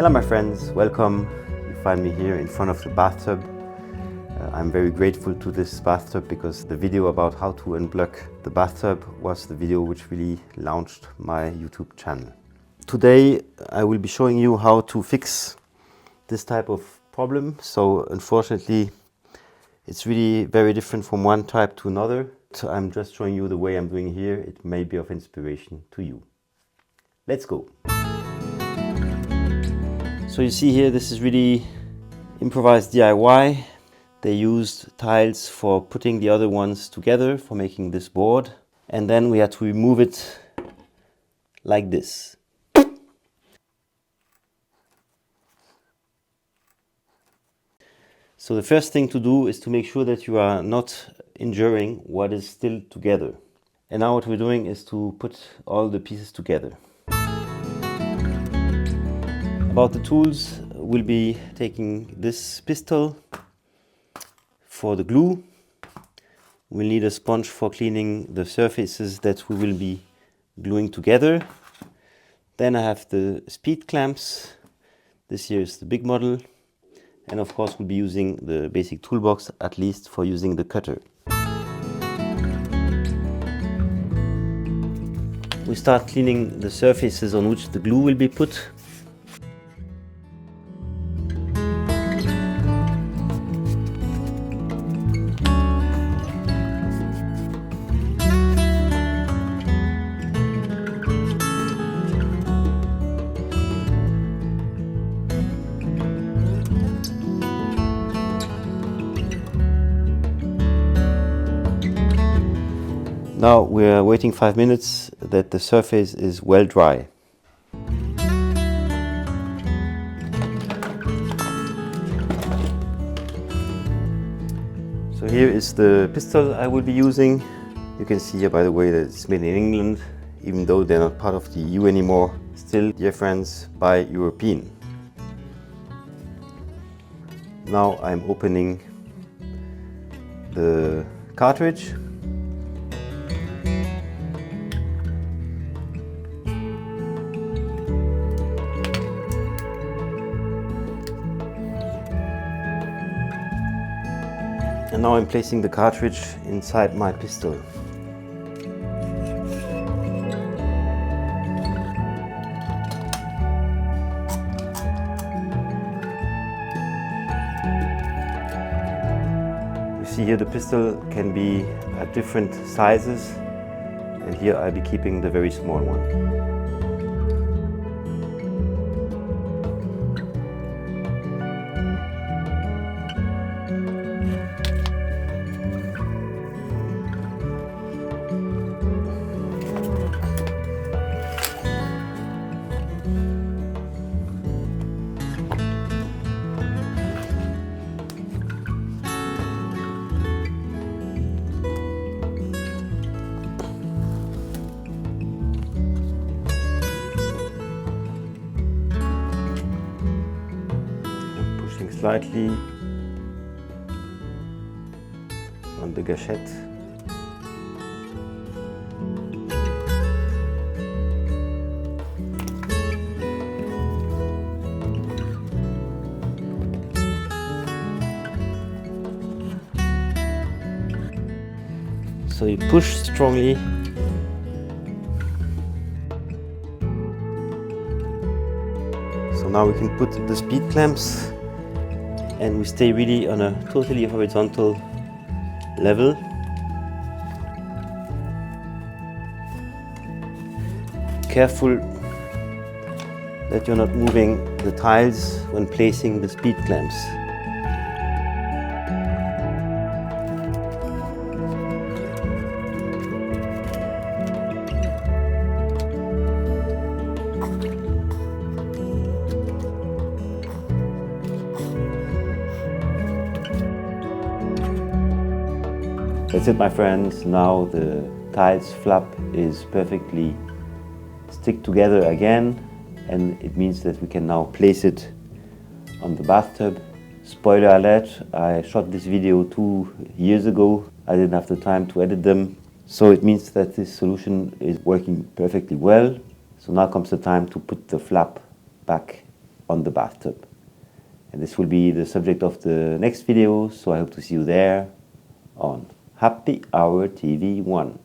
Hello my friends, welcome. You find me here in front of the bathtub. I'm very grateful to this bathtub because the video about how to unblock the bathtub was the video which really launched my YouTube channel. Today I will be showing you how to fix this type of problem. So unfortunately it's really very different from one type to another. So I'm just showing you the way I'm doing here. It may be of inspiration to you. Let's go. So you see here, this is really improvised DIY. They used tiles for putting the other ones together, for making this board. And then we had to remove it like this. So the first thing to do is to make sure that you are not injuring what is still together. And now what we're doing is to put all the pieces together. About the tools, we'll be taking this pistol for the glue. We'll need a sponge for cleaning the surfaces that we will be gluing together. Then I have the speed clamps. This here is the big model. And of course we'll be using the basic toolbox, at least for using the cutter. We start cleaning the surfaces on which the glue will be put. Now we are waiting 5 minutes that the surface is well dry. So here is the pistol I will be using. You can see here, by the way, that it's made in England, even though they're not part of the EU anymore. Still, dear friends, buy European. Now I'm opening the cartridge. And now I'm placing the cartridge inside my pistol. You see here the pistol can be at different sizes, and here I'll be keeping the very small one. Slightly on the gâchette. So you push strongly. So now we can put the speed clamps. And we stay really on a totally horizontal level. Careful that you're not moving the tiles when placing the speed clamps. That's it, my friends. Now the tiles flap is perfectly stick together again, and it means that we can now place it on the bathtub. Spoiler alert, I shot this video 2 years ago. I didn't have the time to edit them. So it means that this solution is working perfectly well. So now comes the time to put the flap back on the bathtub. And this will be the subject of the next video, so I hope to see you there on Happy Hour TV 1.